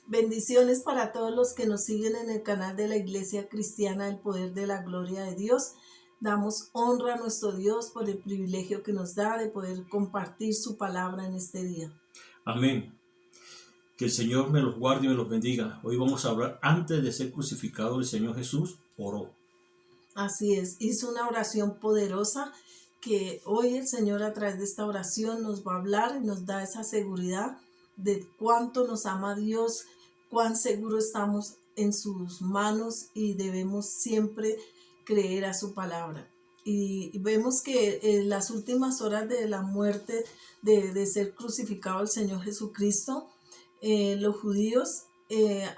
Bendiciones para todos los que nos siguen en el canal de la Iglesia Cristiana del Poder de la Gloria de Dios. Damos honra a nuestro Dios por el privilegio que nos da de poder compartir su palabra en este día. Amén. Que el Señor me los guarde y me los bendiga. Hoy vamos a hablar, antes de ser crucificado, el Señor Jesús oró. Así es, hizo una oración poderosa que hoy el Señor a través de esta oración nos va a hablar y nos da esa seguridad de cuánto nos ama Dios, cuán seguro estamos en sus manos y debemos siempre creer a su palabra. Y vemos que en las últimas horas de la muerte, de ser crucificado el Señor Jesucristo, los judíos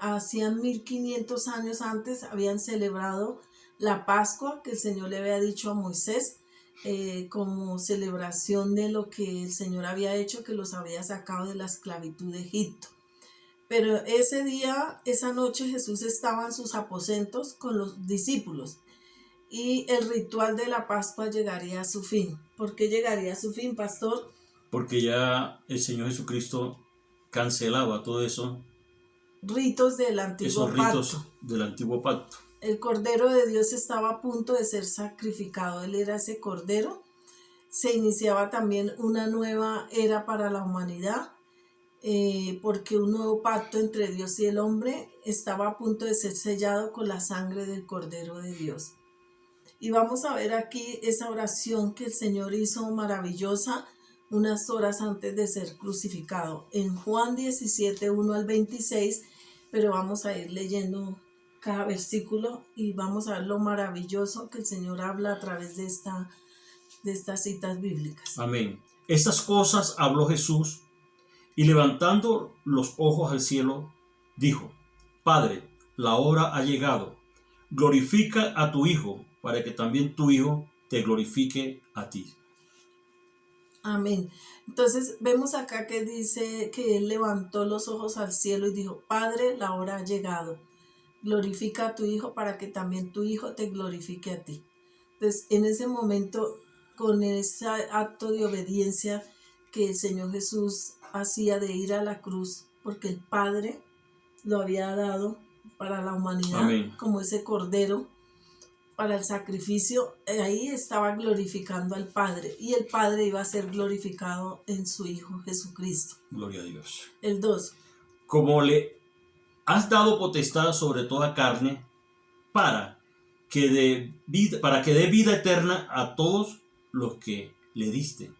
hacían 1500 años antes habían celebrado la Pascua que el Señor le había dicho a Moisés, como celebración de lo que el Señor había hecho, que los había sacado de la esclavitud de Egipto. Pero ese día, esa noche, Jesús estaba en sus aposentos con los discípulos y el ritual de la Pascua llegaría a su fin. ¿Por qué llegaría a su fin, pastor? Porque ya el Señor Jesucristo cancelaba todo eso, Ritos del antiguo esos ritos pacto. del antiguo pacto. El Cordero de Dios estaba a punto de ser sacrificado. Él era ese Cordero. Se iniciaba también una nueva era para la humanidad, porque un nuevo pacto entre Dios y el hombre estaba a punto de ser sellado con la sangre del Cordero de Dios. Y vamos a ver aquí esa oración que el Señor hizo maravillosa unas horas antes de ser crucificado. En Juan 17, 1 al 26, pero vamos a ir leyendo cada versículo y vamos a ver lo maravilloso que el Señor habla a través de estas citas bíblicas. Amén. Estas cosas habló Jesús y levantando los ojos al cielo, dijo: Padre, la hora ha llegado. Glorifica a tu Hijo, para que también tu Hijo te glorifique a ti. Amén. Entonces vemos acá que dice que él levantó los ojos al cielo y dijo: Padre, la hora ha llegado. Glorifica a tu Hijo para que también tu Hijo te glorifique a ti. Entonces, en ese momento, con ese acto de obediencia que el Señor Jesús hacía de ir a la cruz, porque el Padre lo había dado para la humanidad, Amén, como ese cordero para el sacrificio, ahí estaba glorificando al Padre y el Padre iba a ser glorificado en su Hijo Jesucristo. gloria a Dios. El 2. Como le has dado potestad sobre toda carne, para que dé vida eterna a todos los que le diste.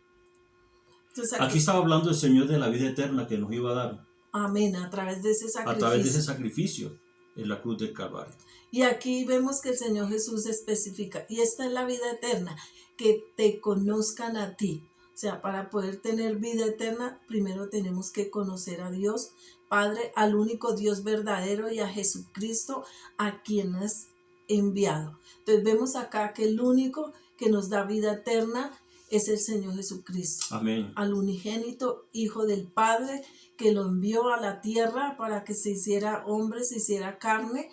Entonces, Aquí estaba hablando el Señor de la vida eterna que nos iba a dar. Amén, a través de ese sacrificio. A través de ese sacrificio en la cruz del Calvario. Y aquí vemos que el Señor Jesús especifica, y esta es la vida eterna, que te conozcan a ti. O sea, para poder tener vida eterna, primero tenemos que conocer a Dios, Padre, al único Dios verdadero, y a Jesucristo, a quien has enviado. Entonces vemos acá que el único que nos da vida eterna es el Señor Jesucristo. Amén. Al unigénito Hijo del Padre, que lo envió a la tierra para que se hiciera hombre, se hiciera carne,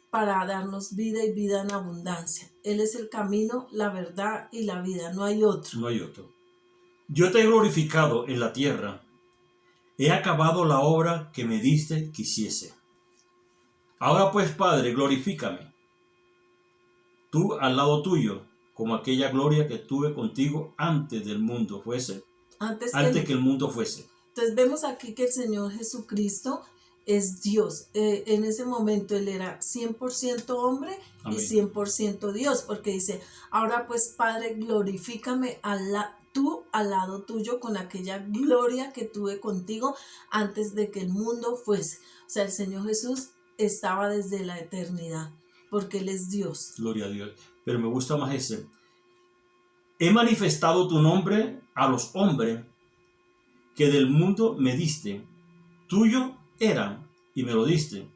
para darnos vida y vida en abundancia. Él es el camino, la verdad y la vida. No hay otro. No hay otro. Yo te he glorificado en la tierra. He acabado la obra que me diste que hiciese. Ahora pues, Padre, glorifícame, tú al lado tuyo, como aquella gloria que tuve contigo antes del mundo fuese. Antes que el mundo fuese. Entonces vemos aquí que el Señor Jesucristo es Dios. En ese momento Él era 100% hombre. Amén. Y 100% Dios, porque dice: ahora pues, Padre, glorifícame tú al lado tuyo con aquella gloria que tuve contigo antes de que el mundo fuese. O sea, el Señor Jesús estaba desde la eternidad, porque Él es Dios. Gloria a Dios. Pero me gusta más ese: he manifestado tu nombre a los hombres que del mundo me diste. Tuyo eran y me lo diste,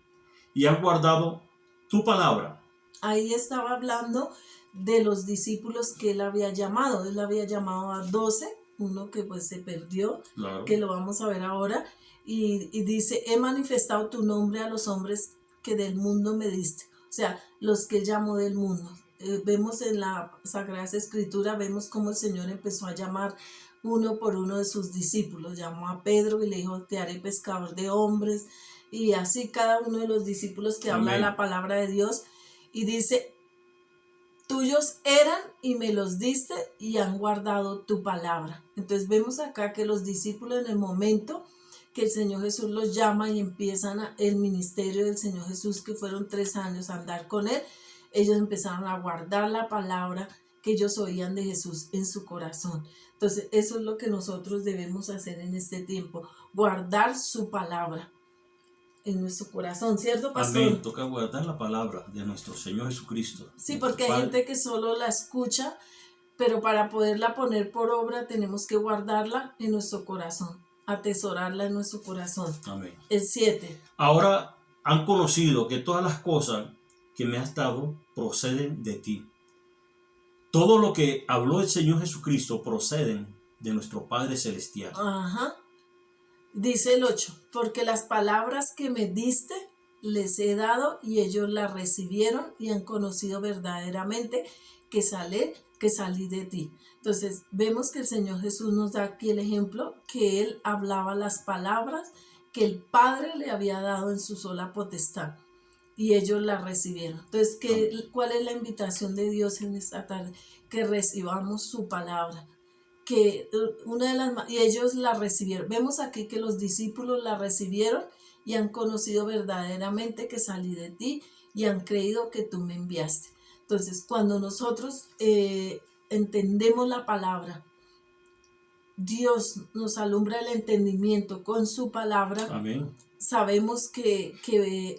y han guardado tu palabra. Ahí estaba hablando de los discípulos que él había llamado. Él había llamado a 12, uno que pues se perdió, claro, que lo vamos a ver ahora, y dice: he manifestado tu nombre a los hombres que del mundo me diste. O sea, los que él llamó del mundo. Vemos en la Sagrada Escritura, vemos cómo el Señor empezó a llamar uno por uno de sus discípulos. Llamó a Pedro y le dijo: te haré pescador de hombres. y así cada uno de los discípulos que habla Amén. la palabra de Dios, y dice, tuyos eran y me los diste y han guardado tu palabra. Entonces vemos acá que los discípulos, en el momento que el Señor Jesús los llama y empiezan el ministerio del Señor Jesús, que fueron 3 años a andar con Él, ellos empezaron a guardar la palabra que ellos oían de Jesús en su corazón. Entonces eso es lo que nosotros debemos hacer en este tiempo, guardar su palabra en nuestro corazón, ¿cierto, pastor? Amén. Toca guardar la palabra de nuestro Señor Jesucristo. Sí, nuestro porque hay Padre. gente que solo la escucha, pero para poderla poner por obra tenemos que guardarla en nuestro corazón, atesorarla en nuestro corazón. Amén. El 7. Ahora han conocido que todas las cosas que me has dado proceden de ti. Todo lo que habló el Señor Jesucristo proceden de nuestro Padre Celestial. Ajá. Dice el 8, porque las palabras que me diste les he dado y ellos las recibieron y han conocido verdaderamente que salí de ti. Entonces vemos que el Señor Jesús nos da aquí el ejemplo que Él hablaba las palabras que el Padre le había dado en su sola potestad y ellos las recibieron. Entonces, ¿cuál es la invitación de Dios en esta tarde? Que recibamos su palabra. Que y ellos la recibieron. Vemos aquí que los discípulos la recibieron y han conocido verdaderamente que salí de ti y han creído que tú me enviaste. Entonces, cuando nosotros entendemos la palabra, Dios nos alumbra el entendimiento con su palabra. Amén. Sabemos que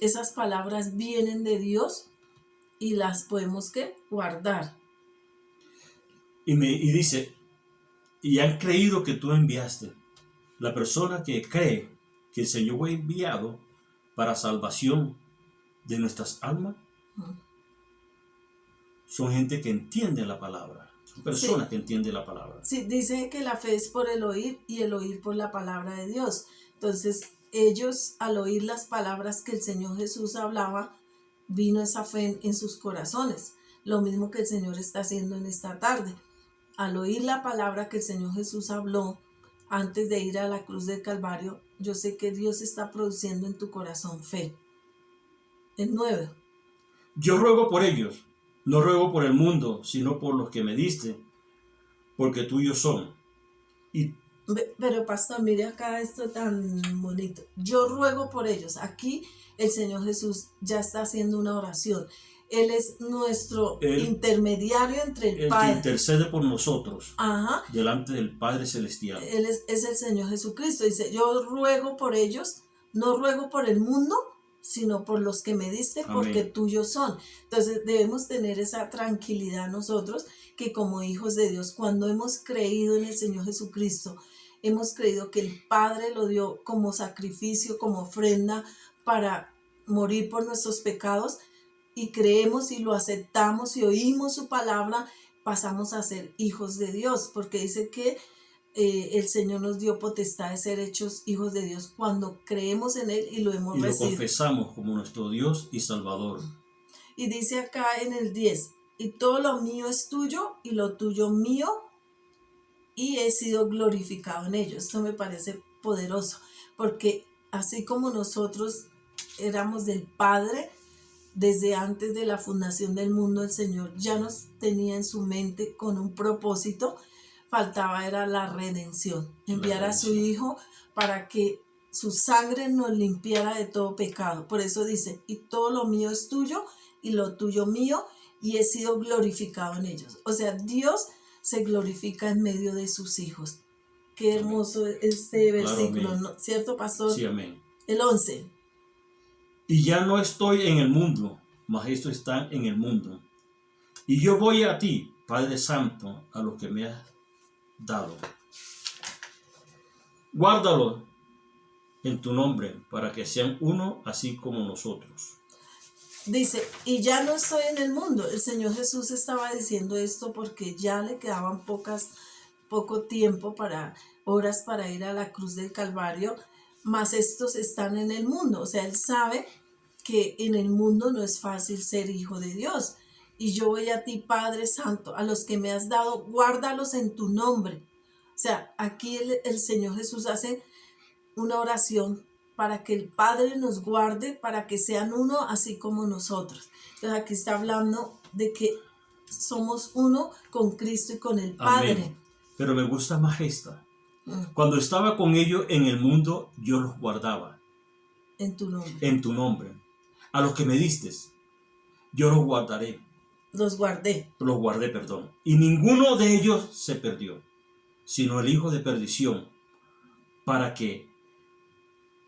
esas palabras vienen de Dios y las podemos guardar. Y dice, y han creído que tú enviaste. La persona que cree que el Señor fue enviado para salvación de nuestras almas, son gente que entiende la palabra. Son personas que entienden la palabra. Sí, dice que la fe es por el oír y el oír por la palabra de Dios. Entonces, ellos al oír las palabras que el Señor Jesús hablaba, vino esa fe en sus corazones. Lo mismo que el Señor está haciendo en esta tarde. Al oír la palabra que el Señor Jesús habló antes de ir a la cruz del Calvario, yo sé que Dios está produciendo en tu corazón fe. El 9. Yo ruego por ellos, no ruego por el mundo, sino por los que me diste, porque tuyos son. Pero pastor, mire acá esto tan bonito. Yo ruego por ellos. Aquí el Señor Jesús ya está haciendo una oración. Él es nuestro intermediario entre el Padre. Que intercede por nosotros. Ajá. Delante del Padre Celestial. Él es el Señor Jesucristo. Dice, yo ruego por ellos, no ruego por el mundo, sino por los que me diste, porque tuyos son. Entonces debemos tener esa tranquilidad nosotros, que como hijos de Dios, cuando hemos creído en el Señor Jesucristo, hemos creído que el Padre lo dio como sacrificio, como ofrenda para morir por nuestros pecados, y creemos y lo aceptamos y oímos su palabra, pasamos a ser hijos de Dios, porque dice que el Señor nos dio potestad de ser hechos hijos de Dios cuando creemos en Él y lo hemos recibido. Y lo confesamos como nuestro Dios y Salvador. Y dice acá en el 10, y todo lo mío es tuyo y lo tuyo mío, y he sido glorificado en ellos. Esto me parece poderoso, porque así como nosotros éramos del Padre, desde antes de la fundación del mundo, el Señor ya nos tenía en su mente con un propósito. Faltaba era la redención, enviar a su Hijo para que su sangre nos limpiara de todo pecado. Por eso dice, y todo lo mío es tuyo y lo tuyo mío, y he sido glorificado en ellos. O sea, Dios se glorifica en medio de sus hijos. Qué hermoso este versículo, ¿no? ¿Cierto, pastor? Sí, amén. El 11. Y ya no estoy en el mundo, mas esto está en el mundo. Y yo voy a ti, Padre Santo, a lo que me has dado. Guárdalo en tu nombre, para que sean uno, así como nosotros. Dice, y ya no estoy en el mundo. El Señor Jesús estaba diciendo esto porque ya le quedaban poco tiempo, horas para ir a la cruz del Calvario, mas estos están en el mundo. O sea, Él sabe que en el mundo no es fácil ser hijo de Dios. Y yo voy a ti, Padre Santo, a los que me has dado, guárdalos en tu nombre. O sea, aquí el Señor Jesús hace una oración para que el Padre nos guarde, para que sean uno así como nosotros. Entonces aquí está hablando de que somos uno con Cristo y con el Padre. Amén. Pero me gusta más esta. Mm, Cuando estaba con ellos en el mundo, yo los guardaba En tu nombre. en tu nombre. A los que me diste, yo los guardaré. Los guardé. Los guardé, perdón. Y ninguno de ellos se perdió, sino el hijo de perdición, para que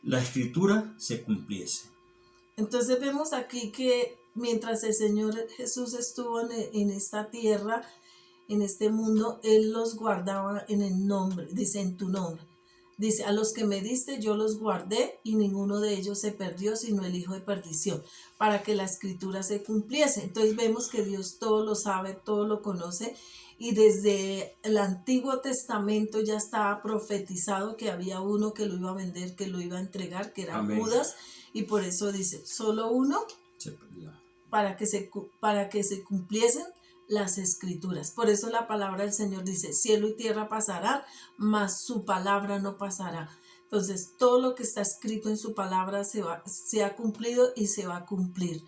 la escritura se cumpliese. Entonces vemos aquí que mientras el Señor Jesús estuvo en esta tierra, en este mundo, Él los guardaba en el nombre, dice en tu nombre. Dice, a los que me diste yo los guardé y ninguno de ellos se perdió, sino el hijo de perdición, para que la escritura se cumpliese. Entonces vemos que Dios todo lo sabe, todo lo conoce, y desde el Antiguo Testamento ya estaba profetizado que había uno que lo iba a vender, que lo iba a entregar, que era Amén. Judas, y por eso dice, solo uno Se perdió. para que se cumpliesen las escrituras. Por eso la palabra del Señor dice, cielo y tierra pasarán, mas su palabra no pasará. Entonces, todo lo que está escrito en su palabra se ha cumplido y se va a cumplir,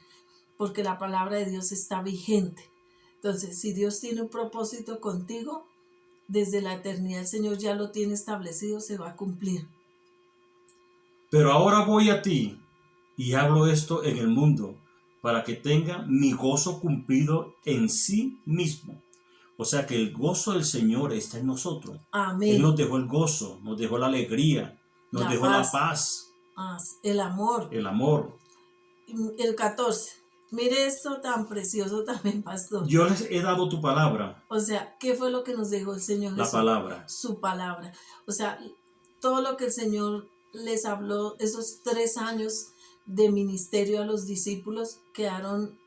porque la palabra de Dios está vigente. Entonces, si Dios tiene un propósito contigo, desde la eternidad el Señor ya lo tiene establecido, se va a cumplir. Pero ahora voy a ti y hablo esto en el mundo, para que tenga mi gozo cumplido en sí mismo. O sea que el gozo del Señor está en nosotros. Amén. Él nos dejó el gozo, nos dejó la alegría, nos dejó la paz, el amor. el amor. El 14. Mire esto tan precioso también, pastor. Yo les he dado tu palabra. O sea, ¿qué fue lo que nos dejó el Señor Jesús? La palabra. Su palabra. O sea, todo lo que el Señor les habló, esos 3 años de ministerio a los discípulos, quedaron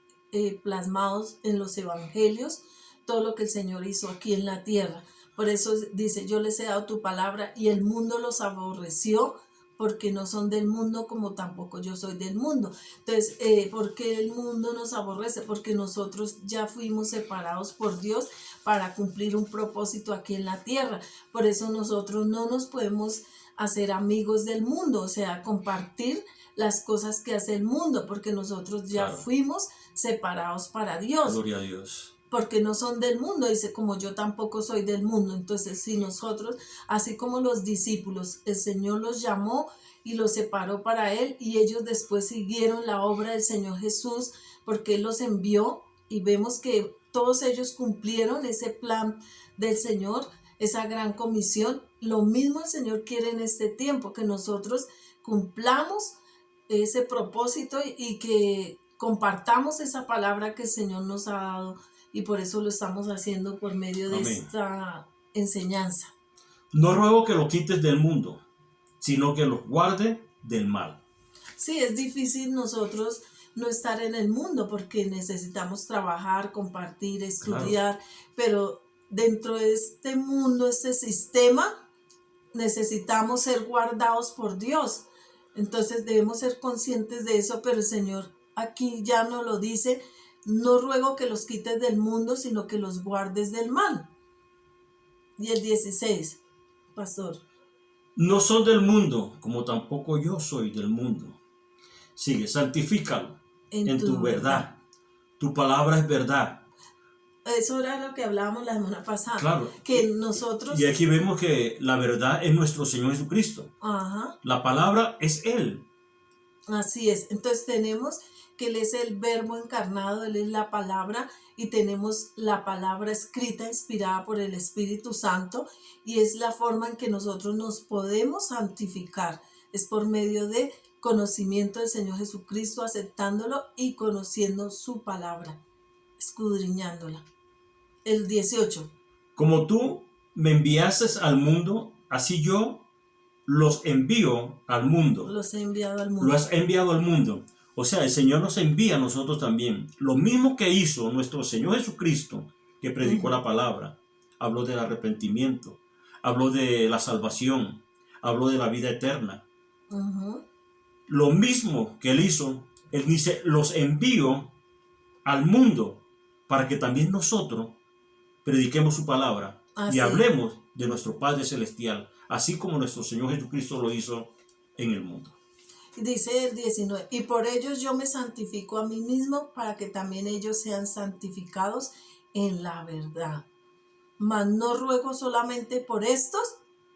plasmados en los evangelios, todo lo que el Señor hizo aquí en la tierra. Por eso dice, yo les he dado tu palabra y el mundo los aborreció, porque no son del mundo como tampoco yo soy del mundo. Entonces, ¿por qué el mundo nos aborrece? Porque nosotros ya fuimos separados por Dios para cumplir un propósito aquí en la tierra. Por eso nosotros no nos podemos hacer amigos del mundo, o sea, compartir las cosas que hace el mundo, porque nosotros ya fuimos separados para Dios. Gloria a Dios. Porque no son del mundo, dice, como yo tampoco soy del mundo. Entonces, si nosotros, así como los discípulos, el Señor los llamó y los separó para Él, y ellos después siguieron la obra del Señor Jesús, porque Él los envió, y vemos que todos ellos cumplieron ese plan del Señor, esa gran comisión. Lo mismo el Señor quiere en este tiempo, que nosotros cumplamos ese propósito y que compartamos esa palabra que el Señor nos ha dado. Y por eso lo estamos haciendo por medio de esta enseñanza. No ruego que lo quites del mundo, sino que los guarde del mal. Sí, es difícil nosotros no estar en el mundo porque necesitamos trabajar, compartir, estudiar, pero dentro de este mundo, este sistema, necesitamos ser guardados por Dios. Entonces debemos ser conscientes de eso, pero el Señor aquí ya nos lo dice. No ruego que los quites del mundo, sino que los guardes del mal. Y el 16, pastor. No son del mundo, como tampoco yo soy del mundo. Sigue, santifícalo en tu verdad. Tu palabra es verdad. Eso era lo que hablábamos la semana pasada. Claro. Que nosotros... Y aquí vemos que la verdad es nuestro Señor Jesucristo. Ajá. La palabra es Él. Así es. Entonces tenemos que Él es el verbo encarnado, Él es la palabra, y tenemos la palabra escrita, inspirada por el Espíritu Santo, y es la forma en que nosotros nos podemos santificar. Es por medio de conocimiento del Señor Jesucristo, aceptándolo y conociendo su palabra, escudriñándola. El 18. Como tú me enviaste al mundo, así yo los envío al mundo. Los he enviado al mundo. Lo has enviado al mundo. O sea, el Señor nos envía a nosotros también. Lo mismo que hizo nuestro Señor Jesucristo, que predicó la palabra. Habló del arrepentimiento. Habló de la salvación. Habló de la vida eterna. Lo mismo que Él hizo, Él dice, los envío al mundo para que también nosotros prediquemos su palabra y hablemos de nuestro Padre Celestial, así como nuestro Señor Jesucristo lo hizo en el mundo. Dice el 19, y por ellos yo me santifico a mí mismo para que también ellos sean santificados en la verdad. Mas no ruego solamente por estos,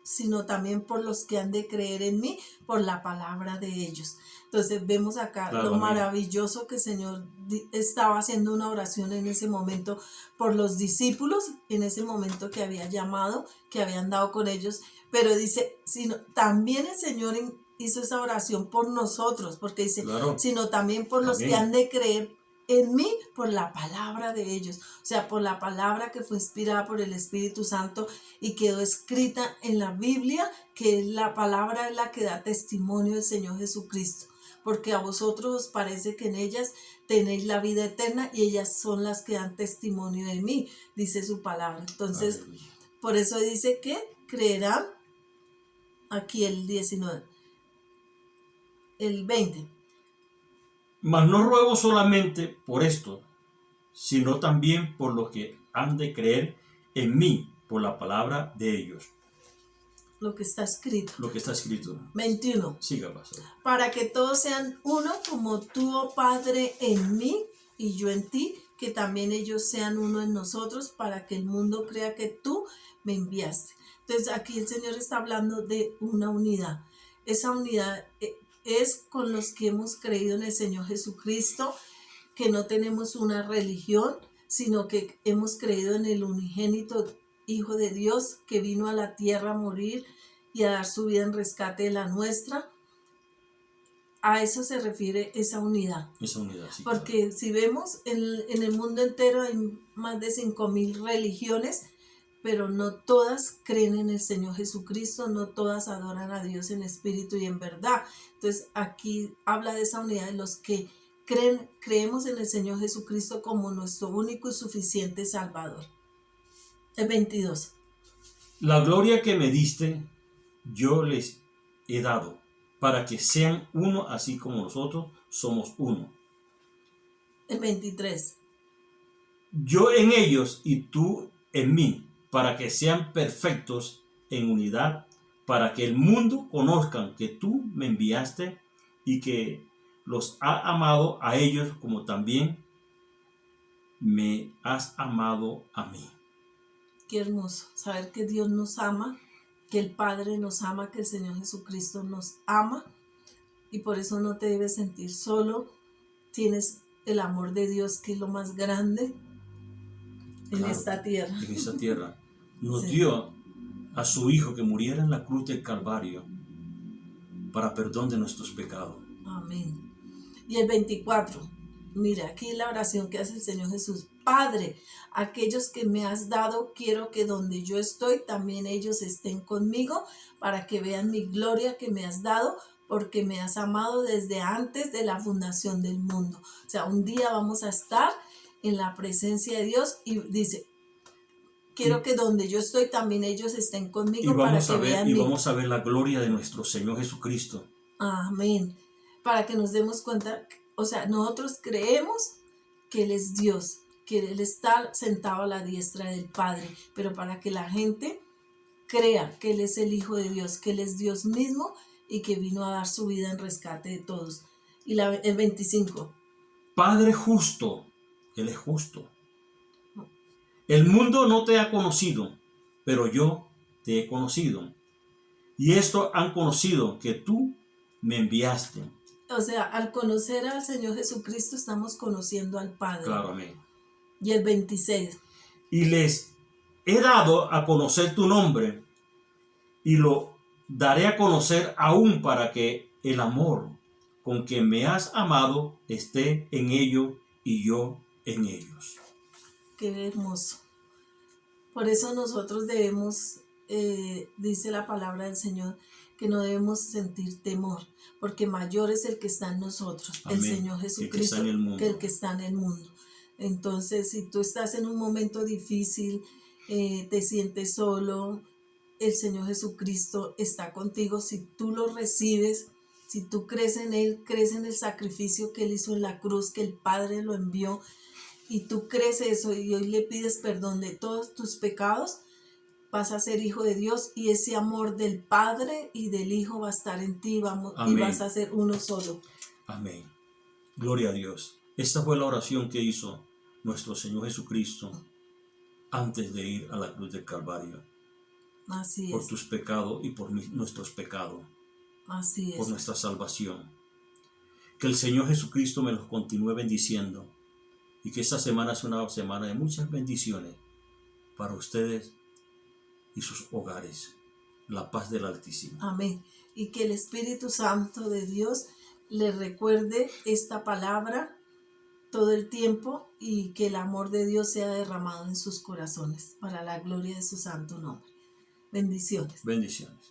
sino también por los que han de creer en mí, por la palabra de ellos. Entonces vemos acá Claro, lo amén. maravilloso que el Señor estaba haciendo una oración en ese momento por los discípulos, en ese momento que había llamado, que habían dado con ellos, pero dice, sino, también el Señor hizo esa oración por nosotros, porque dice, Claro. sino también por los que Amén. han de creer en mí por la palabra de ellos, o sea, por la palabra que fue inspirada por el Espíritu Santo y quedó escrita en la Biblia, que la palabra es la que da testimonio del Señor Jesucristo, porque a vosotros os parece que en ellas tenéis la vida eterna y ellas son las que dan testimonio de mí, dice su palabra. Entonces, Aleluya. por eso dice que creerán, aquí el 19, el 20. Mas no ruego solamente por esto, sino también por los que han de creer en mí por la palabra de ellos. Lo que está escrito. Lo que está escrito. 21. Siga, pastor. Para que todos sean uno, como tú, oh Padre, en mí y yo en ti, que también ellos sean uno en nosotros, para que el mundo crea que tú me enviaste. Entonces aquí el Señor está hablando de una unidad. Esa unidad es con los que hemos creído en el Señor Jesucristo, que no tenemos una religión, sino que hemos creído en el unigénito Hijo de Dios, que vino a la tierra a morir y a dar su vida en rescate de la nuestra. A eso se refiere esa unidad. Esa unidad, sí. Porque Claro. si vemos, en el mundo entero hay más de 5,000 religiones, pero no todas creen en el Señor Jesucristo, no todas adoran a Dios en espíritu y en verdad. Entonces aquí habla de esa unidad de los que creemos en el Señor Jesucristo como nuestro único y suficiente Salvador. El 22. La gloria que me diste, yo les he dado, para que sean uno así como nosotros somos uno. El 23. Yo en ellos y tú en mí, para que sean perfectos en unidad, para que el mundo conozcan que tú me enviaste y que los has amado a ellos como también me has amado a mí. Qué hermoso saber que Dios nos ama, que el Padre nos ama, que el Señor Jesucristo nos ama, y por eso no te debes sentir solo. Tienes el amor de Dios, que es lo más grande en Claro, esta tierra. En esta tierra. Nos Sí. dio a su Hijo que muriera en la cruz del Calvario para perdón de nuestros pecados. Amén. Y el 24, mira aquí la oración que hace el Señor Jesús. Padre, aquellos que me has dado, quiero que donde yo estoy, también ellos estén conmigo, para que vean mi gloria que me has dado, porque me has amado desde antes de la fundación del mundo. O sea, un día vamos a estar en la presencia de Dios y dice, quiero que donde yo estoy, también ellos estén conmigo, para que vean y mi... vamos a ver la gloria de nuestro Señor Jesucristo. Amén. Para que nos demos cuenta, o sea, nosotros creemos que Él es Dios, que Él está sentado a la diestra del Padre, pero para que la gente crea que Él es el Hijo de Dios, que Él es Dios mismo y que vino a dar su vida en rescate de todos. Y el 25. Padre justo, Él es justo. El mundo no te ha conocido, pero yo te he conocido. Y esto han conocido, que tú me enviaste. O sea, al conocer al Señor Jesucristo estamos conociendo al Padre. Claro, amén. Y el 26. Y les he dado a conocer tu nombre, y lo daré a conocer aún, para que el amor con que me has amado esté en ellos y yo en ellos. Qué hermoso. Por eso nosotros debemos, dice la palabra del Señor, que no debemos sentir temor, porque mayor es el que está en nosotros, Amén. el Señor Jesucristo, que el que está en el mundo. Entonces, si tú estás en un momento difícil, te sientes solo, el Señor Jesucristo está contigo. Si tú lo recibes, si tú crees en Él, crees en el sacrificio que Él hizo en la cruz, que el Padre lo envió, y tú crees eso y hoy le pides perdón de todos tus pecados, vas a ser hijo de Dios y ese amor del Padre y del Hijo va a estar en ti, y Amén. vas a ser uno solo. Amén. Gloria a Dios. Esta fue la oración que hizo nuestro Señor Jesucristo antes de ir a la cruz del Calvario. Así Por es, tus pecados y por nuestros pecados, así por es. nuestra salvación. Que el Señor Jesucristo me los continúe bendiciendo y que esta semana sea una semana de muchas bendiciones para ustedes y sus hogares. La paz del Altísimo. Amén. Y que el Espíritu Santo de Dios les recuerde esta palabra todo el tiempo y que el amor de Dios sea derramado en sus corazones para la gloria de su santo nombre. Bendiciones. Bendiciones.